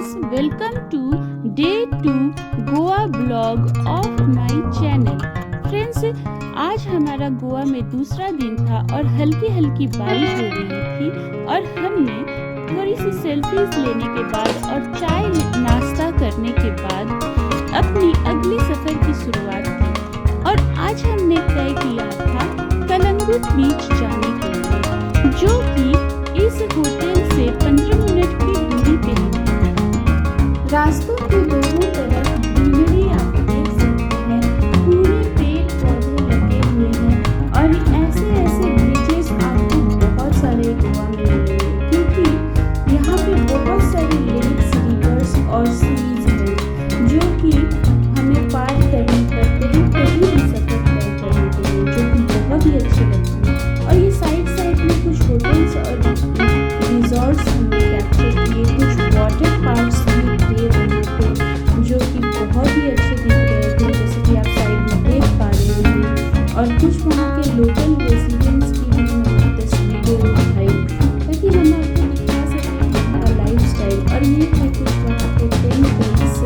friends, welcome to day 2 Goa blog of my channel. Friends, आज हमारा गोवा में दूसरा दिन था और हल्की हल्की बारिश हो रही थी और हमने थोड़ी सी सेल्फीज लेने के बाद और चाय नाश्ता करने के बाद अपनी अगले सफ़र की शुरुआत की। और आज हमने तय किया था कलंगुट बीच जाने के लिए, जो कि इस होटल से 15 मिनट की दूरी पे है। रास्तों के दोनों तरफ ग्रीनरी आप देख सकते हैं, पूरे पेड़ पौधे लगे हुए हैं और ऐसे ऐसे ब्रिजेस आपको बहुत सारे गोवा में मिलेंगे, क्योंकि यहाँ पे बहुत सारे लेक्स, रिवर्स और सीज हैं जो कि हमें पार करने पड़ते हैं कहीं भी सफर तय करने के लिए, जो कि बहुत ही अच्छे लगते हैं। और ये साइड साइड में कुछ होटल्स और रिजॉर्ट्स हमने कैप्चर किए, कुछ वाटर पार्क्स भी थे वहाँ पे जो कि बहुत ही अच्छे दिख रहे थे, जैसे कि आप साइड में देख पा रहे हैं। और कुछ वहाँ के लोकल रेसिडेंट्स की भी मैंने तस्वीरें उठाई ताकि हम आपको दिखा सकें वहाँ का लाइफ स्टाइल। और ये है कुछ वहाँ के टेम्पल्स,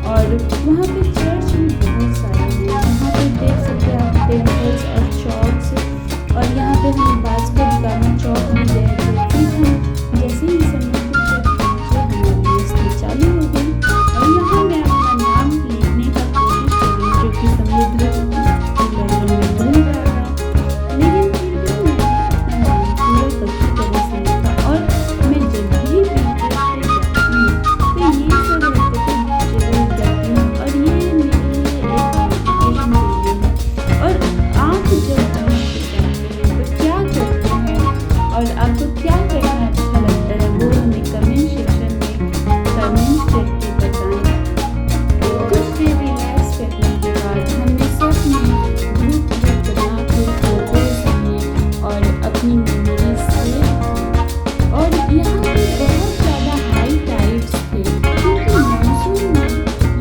और वहाँ पे चर्च भी बहुत सारे हैं। यहाँ पे देख सकते हैं आप टेम्पल्स और चौक्स। और यहाँ पे हम बास्केट गामा चौक भी गए थे। फिर हम जैसे ही समुद्र तक पहुँचे हमारी मस्ती चालू हो गई। और यहाँ मैं अपना नाम लिखने का कोशिश करी, जो कि समुद्र की लहरों में धुल रहा था, लेकिन फिर भी मैंने अपना नाम पूरा अच्छी तरह से लिखा। और मैं जब भी बीचेस पे जाती हूँ तो ये सब हरकतें जरूर करती हूँ, और ये मेरे लिए एक मोटिवेशन दे रही है। और आप जब तो क्या करते हैं और आपको क्या करना अच्छा लगता है, वो हमें कमेंट सेक्शन में कमेंट करके बताएं। कुछ देर रिलैक्स करने के बाद हमने सब में ग्रुप बना के फोटोज लिए और अपनी मेमोरीज सेव की। और यहाँ पे बहुत ज़्यादा हाई टाइड्स थे, क्योंकि मानसून में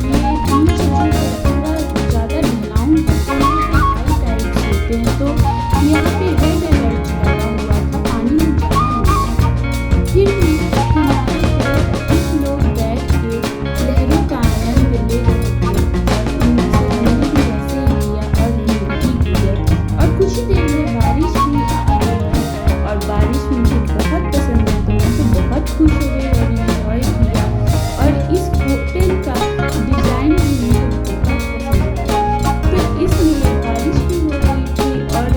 ये बीच जो है थोड़ा ज़्यादा ढलान होता है, हाई टाइड्स होते हैं, तो यहाँ पे रेड अलर्ट लगा हुआ था, पानी में जाना नहीं था। फिर भी हमारे कुछ लोग बैठ के लहरों का आनंद ले रहे थे और उनमें से हमने भी वैसे ही लिया और एंजॉय किया। और कुछ ही देर में बारिश भी आ गई और बारिश मुझे बहुत पसंद है, तो मैं तो बहुत खुश हो गई और एंजॉय किया। और इस होटल का डिज़ाइन भी मुझे बहुत पसंद आया। तो इसलिए बारिश भी हो रही थी और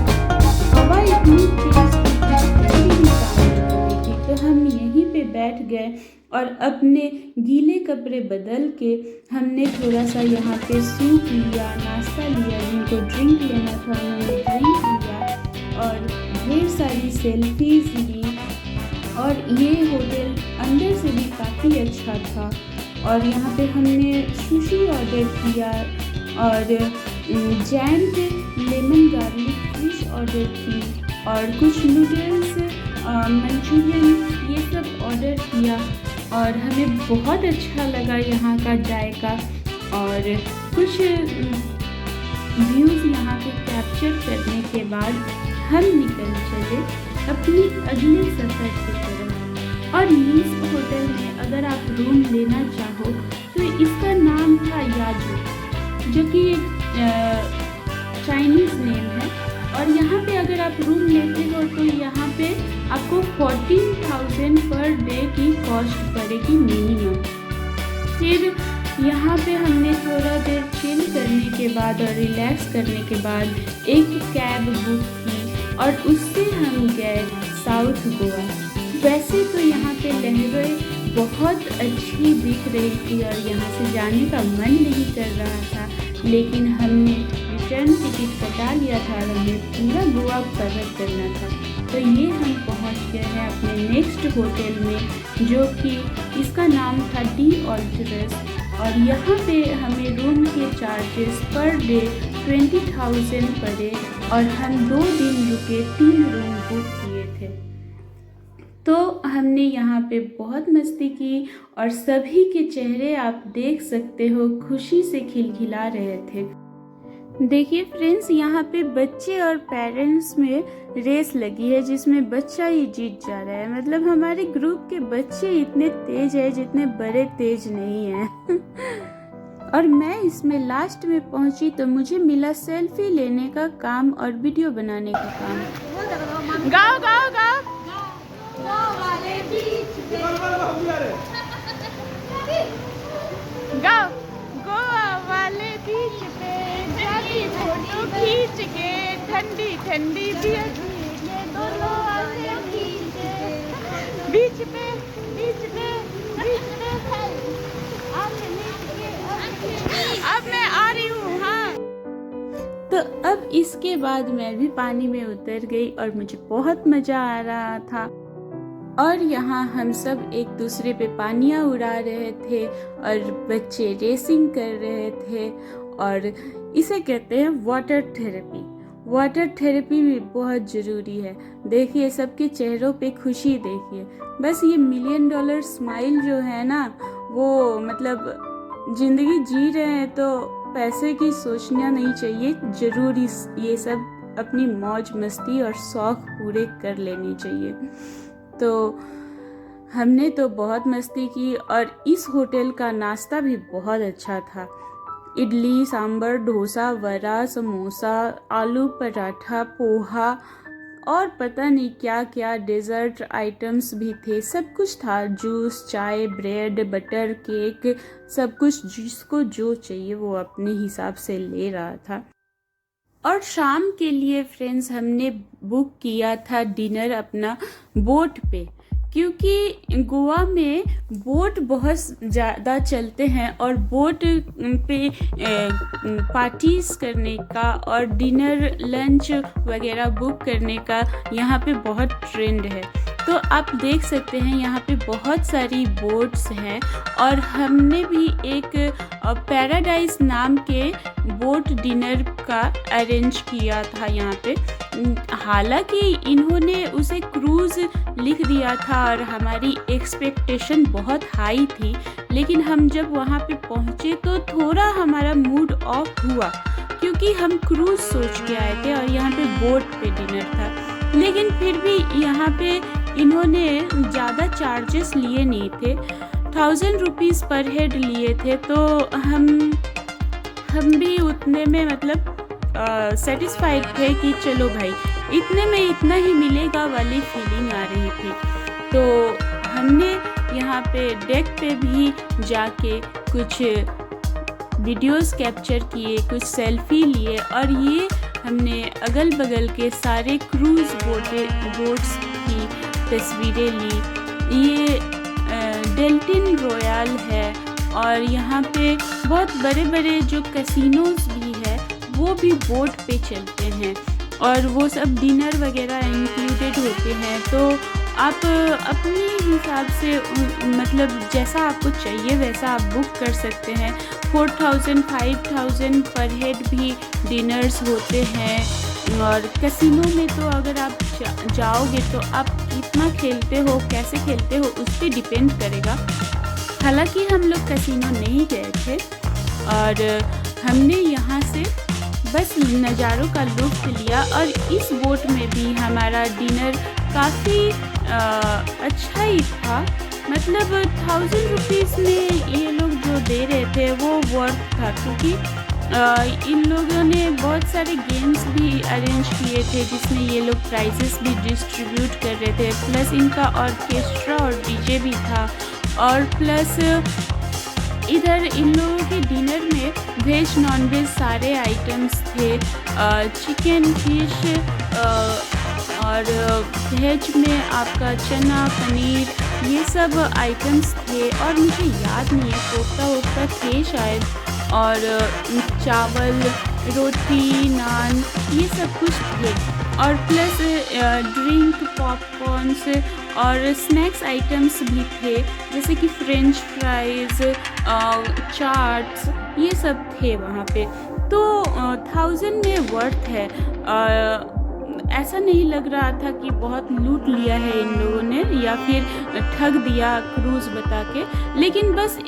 हवा इतनी तेज थी कि गाड़ी भी काम नहीं कर रही थी। तो हम यहीं पे बैठ गए और अपने गीले कपड़े बदल के हमने थोड़ा सा यहाँ पे सूप लिया, नाश्ता लिया, जिनको ड्रिंक लेना था उन्होंने ड्रिंक लिया और ढेर सारी सेल्फीज ली। और ये होटल अंदर से भी काफ़ी अच्छा था। और यहाँ पे हमने सुशी ऑर्डर किया और giant lemon garlic fish order की और कुछ नूडल्स, मंचूरियन, ये सब ऑर्डर किया। और हमें बहुत अच्छा लगा यहाँ का जायका। और कुछ व्यूज़ यहाँ के कैप्चर करने के बाद हम निकल चले अपनी अगले सफ़र की तरफ। और इस होटल में अगर आप रूम लेना चाहो तो इसका नाम था याजू, जो कि चाइनीज़ नेम है। और यहाँ पे अगर आप रूम लेते हो तो यहाँ पे आपको 14,000 पर डे की कॉस्ट पड़ेगी मिनिमम। फिर यहाँ पे हमने थोड़ा देर चिल करने के बाद और रिलैक्स करने के बाद एक कैब बुक की और उससे हम गए साउथ गोवा। वैसे तो यहाँ पे लहरें बहुत अच्छी दिख रही थी और यहाँ से जाने का मन नहीं कर रहा था, लेकिन हमने रिटर्न टिकट कटा लिया था और हमें पूरा गोवा कवर करना था। तो ये हम पहुँच गए हैं अपने नेक्स्ट होटल में, जो कि इसका नाम था डी ऑल्टरस। और यहाँ पे हमें रूम के चार्जेस पर डे 20,000 पड़े और हम 2 दिन रुके, 3 रूम बुक किए थे। तो हमने यहाँ पे बहुत मस्ती की और सभी के चेहरे आप देख सकते हो खुशी से खिलखिला रहे थे। देखिए फ्रेंड्स, यहाँ पे बच्चे और पेरेंट्स में रेस लगी है जिसमें बच्चा ही जीत जा रहा है। मतलब हमारे ग्रुप के बच्चे इतने तेज है जितने बड़े तेज नहीं हैं। और मैं इसमें लास्ट में पहुंची तो मुझे मिला सेल्फी लेने का काम और वीडियो बनाने का काम। गाओ गाओ गाओ। गाओ। गोवा वाले बीच पे जाके फोटो खींच के, ठंडी ठंडी बियर पीके, दोनों आगे खींचे, बीच पे बीच पे बीच पे। अब मैं आ रही हूँ। हाँ, तो अब इसके बाद मैं भी पानी में उतर गई और मुझे बहुत मजा आ रहा था। और यहाँ हम सब एक दूसरे पे पानियाँ उड़ा रहे थे और बच्चे रेसिंग कर रहे थे। और इसे कहते हैं वाटर थेरेपी। वाटर थेरेपी भी बहुत ज़रूरी है। देखिए सबके चेहरों पे खुशी देखिए। बस ये $1,000,000 स्माइल जो है ना, वो मतलब ज़िंदगी जी रहे हैं तो पैसे की सोचना नहीं चाहिए। ज़रूर ये सब अपनी मौज मस्ती और शौक़ पूरे कर लेने चाहिए। तो हमने तो बहुत मस्ती की और इस होटल का नाश्ता भी बहुत अच्छा था। इडली, सांभर, डोसा, वड़ा, समोसा, आलू पराठा, पोहा और पता नहीं क्या क्या डेजर्ट आइटम्स भी थे। सब कुछ था, जूस, चाय, ब्रेड, बटर, केक, सब कुछ जिसको जो चाहिए वो अपने हिसाब से ले रहा था। और शाम के लिए फ्रेंड्स हमने बुक किया था डिनर अपना बोट पे, क्योंकि गोवा में बोट बहुत ज़्यादा चलते हैं और बोट पे पार्टीज करने का और डिनर लंच वगैरह बुक करने का यहाँ पे बहुत ट्रेंड है। तो आप देख सकते हैं यहाँ पे बहुत सारी बोट्स हैं और हमने भी एक पैराडाइज नाम के बोट डिनर का अरेंज किया था यहाँ पे। हालांकि इन्होंने उसे क्रूज़ लिख दिया था और हमारी एक्सपेक्टेशन बहुत हाई थी, लेकिन हम जब वहाँ पे पहुँचे तो थोड़ा हमारा मूड ऑफ हुआ क्योंकि हम क्रूज़ सोच के आए थे और यहाँ पे बोट पे डिनर था। लेकिन फिर भी यहाँ पे इन्होंने ज़्यादा चार्जेस लिए नहीं थे, 1000 रुपीज़ पर हेड लिए थे। तो हम भी उतने में मतलब सेटिस्फाइड थे कि चलो भाई इतने में इतना ही मिलेगा वाली फीलिंग आ रही थी। तो हमने यहाँ पे डेक पे भी जाके कुछ वीडियोस कैप्चर किए, कुछ सेल्फी लिए और ये हमने अगल बगल के सारे क्रूज़ बोट्स की तस्वीरें ली। ये डेल्टिन रॉयल है और यहाँ पे बहुत बड़े बड़े जो कैसीनोज भी है वो भी बोट पे चलते हैं और वो सब डिनर वगैरह इंक्लूडेड होते हैं। तो आप अपने हिसाब से मतलब जैसा आपको चाहिए वैसा आप बुक कर सकते हैं। 4000 5000 पर हेड भी डिनर्स होते हैं। और कैसीनो में तो अगर आप जाओगे तो आप कितना खेलते हो, कैसे खेलते हो उस पर डिपेंड करेगा। हालांकि हम लोग कैसीनो नहीं गए थे और हमने यहाँ से बस नज़ारों का लुत्फ़ लिया। और इस बोट में भी हमारा डिनर काफ़ी अच्छा ही था। मतलब 1000 रुपीज़ में ये लोग जो दे रहे थे वो वर्थ था, क्योंकि इन लोगों ने बहुत सारे गेम्स भी अरेंज किए थे जिसमें ये लोग प्राइजेस भी डिस्ट्रीब्यूट कर रहे थे। प्लस इनका ऑर्केस्ट्रा और डीजे भी था और प्लस इधर इन लोगों के डिनर में वेज नॉन वेज सारे आइटम्स थे। चिकन, फिश और वेज में आपका चना, पनीर, ये सब आइटम्स थे। और मुझे याद नहीं है, कोफ्ता वोफ्ता थे शायद, और चावल, रोटी, नान, ये सब कुछ थे। और प्लस ड्रिंक, पॉपकॉर्न्स और स्नैक्स आइटम्स भी थे, जैसे कि फ्रेंच फ्राइज़, चाट्स, ये सब थे वहाँ पे। तो 1000 में वर्थ है। ऐसा नहीं लग रहा था कि बहुत लूट लिया है इन लोगों ने या फिर ठग दिया क्रूज़ बता के। लेकिन बस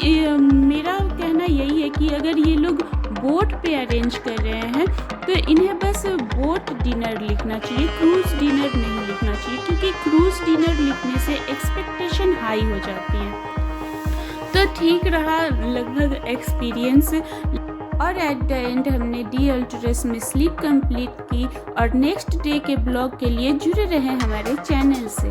मेरा कहना यही है कि अगर ये लोग बोट पे अरेंज कर रहे हैं तो इन्हें बस बोट डिनर लिखना चाहिए, क्रूज़ डिनर नहीं लिखना चाहिए, क्योंकि क्रूज़ डिनर लिखने से एक्सपेक्टेशन हाई हो जाती है। तो ठीक रहा लगभग एक्सपीरियंस, और एट द एंड हमने डी अल्टरस में स्लीप कंप्लीट की और नेक्स्ट डे के ब्लॉग के लिए जुड़े रहे हमारे चैनल से।